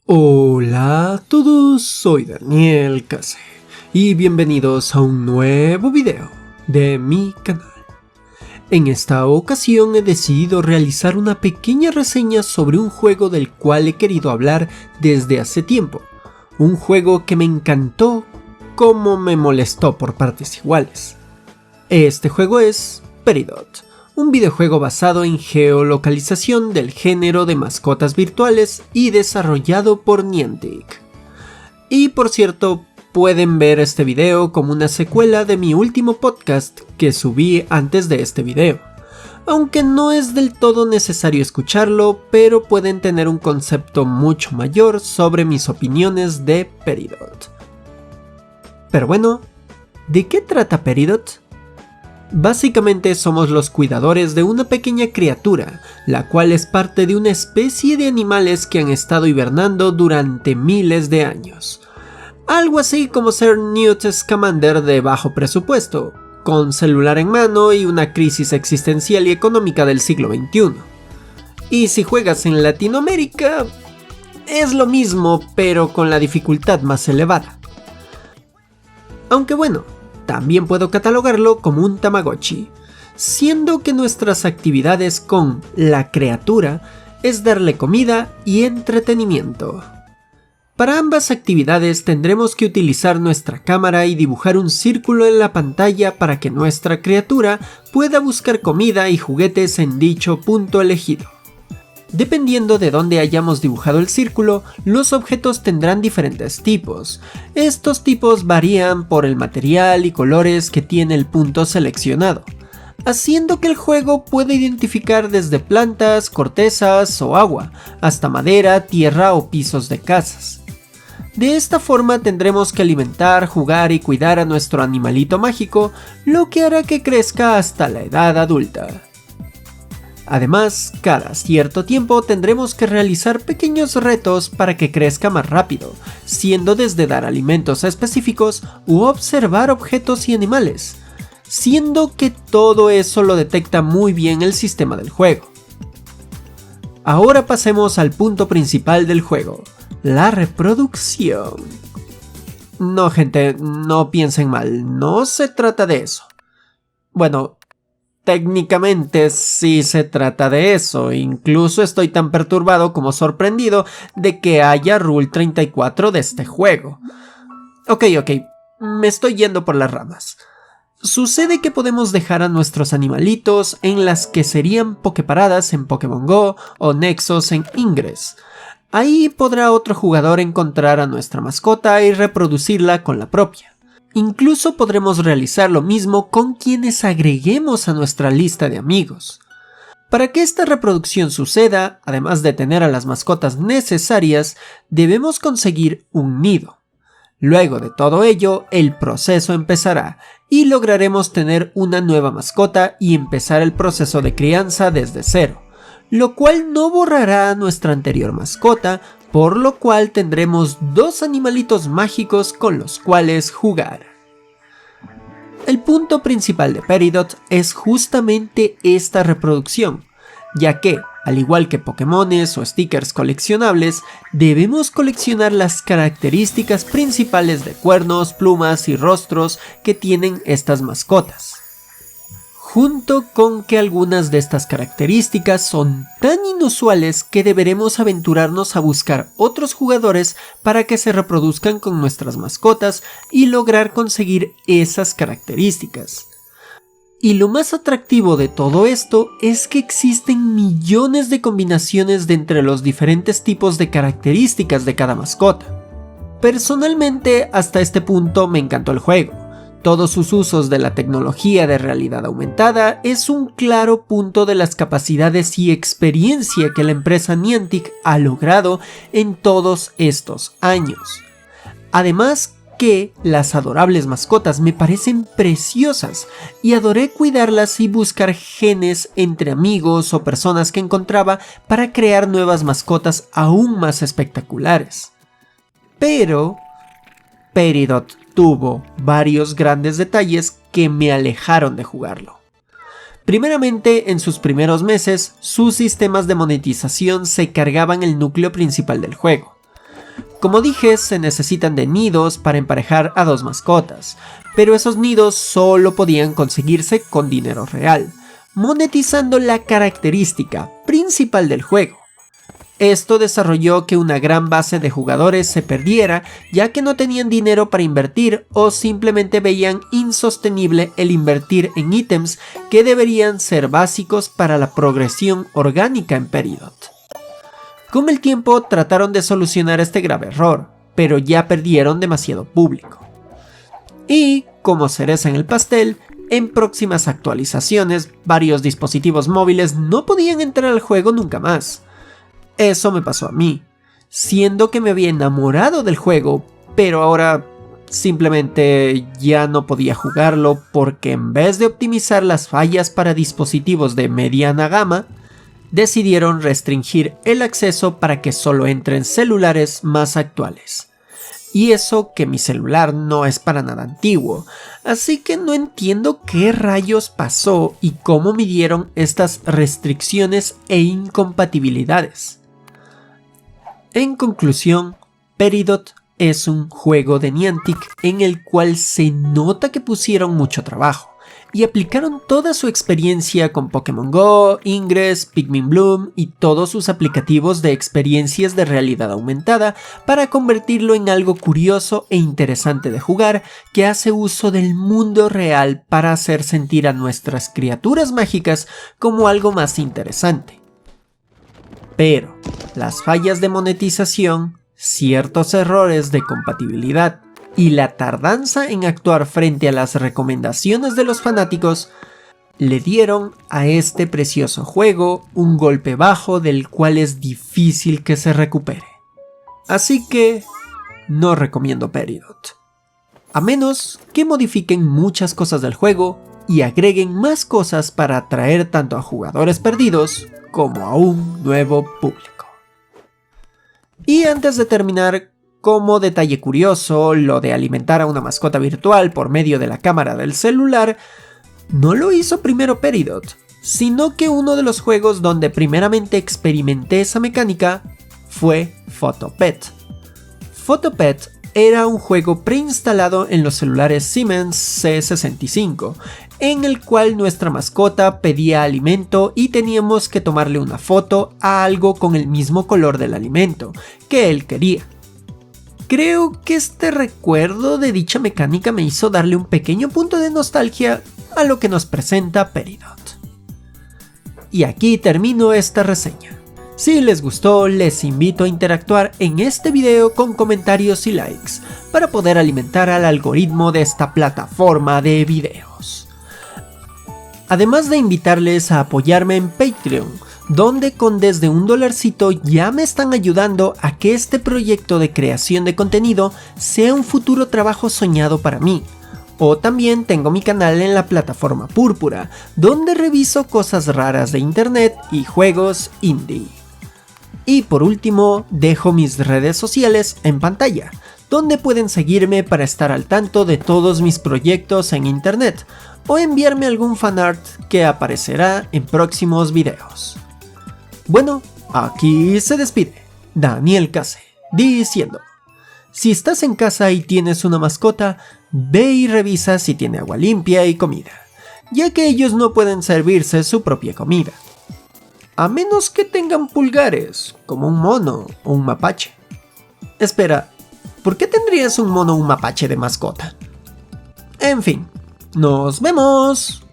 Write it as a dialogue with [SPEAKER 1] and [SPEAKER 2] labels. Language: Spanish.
[SPEAKER 1] Hola a todos, soy Daniel Case y bienvenidos a un nuevo video de mi canal. En esta ocasión he decidido realizar una pequeña reseña sobre un juego del cual he querido hablar desde hace tiempo. Un juego que me encantó como me molestó por partes iguales. Este juego es Peridot, un videojuego basado en geolocalización del género de mascotas virtuales y desarrollado por Niantic. Y por cierto, pueden ver este video como una secuela de mi último podcast que subí antes de este video. Aunque no es del todo necesario escucharlo, pero pueden tener un concepto mucho mayor sobre mis opiniones de Peridot. Pero bueno, ¿de qué trata Peridot? Básicamente somos los cuidadores de una pequeña criatura, la cual es parte de una especie de animales que han estado hibernando durante miles de años. Algo así como ser Newt Scamander de bajo presupuesto, con celular en mano y una crisis existencial y económica del siglo XXI. Y si juegas en Latinoamérica, es lo mismo, pero con la dificultad más elevada. Aunque bueno, también puedo catalogarlo como un Tamagotchi, siendo que nuestras actividades con la criatura es darle comida y entretenimiento. Para ambas actividades tendremos que utilizar nuestra cámara y dibujar un círculo en la pantalla para que nuestra criatura pueda buscar comida y juguetes en dicho punto elegido. Dependiendo de dónde hayamos dibujado el círculo, los objetos tendrán diferentes tipos. Estos tipos varían por el material y colores que tiene el punto seleccionado, haciendo que el juego pueda identificar desde plantas, cortezas o agua, hasta madera, tierra o pisos de casas. De esta forma tendremos que alimentar, jugar y cuidar a nuestro animalito mágico, lo que hará que crezca hasta la edad adulta. Además, cada cierto tiempo tendremos que realizar pequeños retos para que crezca más rápido, siendo desde dar alimentos específicos u observar objetos y animales, siendo que todo eso lo detecta muy bien el sistema del juego. Ahora pasemos al punto principal del juego, la reproducción. No gente, no piensen mal, no se trata de eso. Bueno, técnicamente sí se trata de eso, incluso estoy tan perturbado como sorprendido de que haya Rule 34 de este juego. Ok, me estoy yendo por las ramas. Sucede que podemos dejar a nuestros animalitos en las que serían Poképaradas en Pokémon Go o Nexos en Ingress. Ahí podrá otro jugador encontrar a nuestra mascota y reproducirla con la propia. Incluso podremos realizar lo mismo con quienes agreguemos a nuestra lista de amigos. Para que esta reproducción suceda, además de tener a las mascotas necesarias, debemos conseguir un nido. Luego de todo ello, el proceso empezará y lograremos tener una nueva mascota y empezar el proceso de crianza desde cero, lo cual no borrará a nuestra anterior mascota, por lo cual tendremos dos animalitos mágicos con los cuales jugar. El punto principal de Peridot es justamente esta reproducción, ya que, al igual que Pokémones o stickers coleccionables, debemos coleccionar las características principales de cuernos, plumas y rostros que tienen estas mascotas. Junto con que algunas de estas características son tan inusuales que deberemos aventurarnos a buscar otros jugadores para que se reproduzcan con nuestras mascotas y lograr conseguir esas características. Y lo más atractivo de todo esto es que existen millones de combinaciones de entre los diferentes tipos de características de cada mascota. Personalmente, hasta este punto me encantó el juego. Todos sus usos de la tecnología de realidad aumentada es un claro punto de las capacidades y experiencia que la empresa Niantic ha logrado en todos estos años. Además que las adorables mascotas me parecen preciosas y adoré cuidarlas y buscar genes entre amigos o personas que encontraba para crear nuevas mascotas aún más espectaculares. Pero Peridot tuvo varios grandes detalles que me alejaron de jugarlo. Primeramente, en sus primeros meses, sus sistemas de monetización se cargaban el núcleo principal del juego. Como dije, se necesitan de nidos para emparejar a dos mascotas, pero esos nidos solo podían conseguirse con dinero real, monetizando la característica principal del juego. Esto desarrolló que una gran base de jugadores se perdiera, ya que no tenían dinero para invertir o simplemente veían insostenible el invertir en ítems que deberían ser básicos para la progresión orgánica en Peridot. Con el tiempo trataron de solucionar este grave error, pero ya perdieron demasiado público. Y, como cereza en el pastel, en próximas actualizaciones, varios dispositivos móviles no podían entrar al juego nunca más. Eso me pasó a mí, siendo que me había enamorado del juego, pero ahora simplemente ya no podía jugarlo porque en vez de optimizar las fallas para dispositivos de mediana gama, decidieron restringir el acceso para que solo entren celulares más actuales. Y eso que mi celular no es para nada antiguo, así que no entiendo qué rayos pasó y cómo midieron estas restricciones e incompatibilidades. En conclusión, Peridot es un juego de Niantic en el cual se nota que pusieron mucho trabajo y aplicaron toda su experiencia con Pokémon Go, Ingress, Pikmin Bloom y todos sus aplicativos de experiencias de realidad aumentada para convertirlo en algo curioso e interesante de jugar que hace uso del mundo real para hacer sentir a nuestras criaturas mágicas como algo más interesante. Pero las fallas de monetización, ciertos errores de compatibilidad y la tardanza en actuar frente a las recomendaciones de los fanáticos le dieron a este precioso juego un golpe bajo del cual es difícil que se recupere. Así que no recomiendo Peridot, a menos que modifiquen muchas cosas del juego y agreguen más cosas para atraer tanto a jugadores perdidos como a un nuevo público. Y antes de terminar, como detalle curioso, lo de alimentar a una mascota virtual por medio de la cámara del celular no lo hizo primero Peridot, sino que uno de los juegos donde primeramente experimenté esa mecánica fue Photopet. Photopet era un juego preinstalado en los celulares Siemens C65, en el cual nuestra mascota pedía alimento y teníamos que tomarle una foto a algo con el mismo color del alimento que él quería. Creo que este recuerdo de dicha mecánica me hizo darle un pequeño punto de nostalgia a lo que nos presenta Peridot. Y aquí termino esta reseña. Si les gustó, les invito a interactuar en este video con comentarios y likes para poder alimentar al algoritmo de esta plataforma de videos. Además de invitarles a apoyarme en Patreon, donde con desde $1 ya me están ayudando a que este proyecto de creación de contenido sea un futuro trabajo soñado para mí. O también tengo mi canal en la plataforma Púrpura, donde reviso cosas raras de internet y juegos indie. Y por último, dejo mis redes sociales en pantalla, donde pueden seguirme para estar al tanto de todos mis proyectos en internet, o enviarme algún fanart que aparecerá en próximos videos. Bueno, aquí se despide Daniel Case, diciendo: si estás en casa y tienes una mascota, ve y revisa si tiene agua limpia y comida, ya que ellos no pueden servirse su propia comida. A menos que tengan pulgares, como un mono o un mapache. Espera, ¿por qué tendrías un mono o un mapache de mascota? En fin, nos vemos.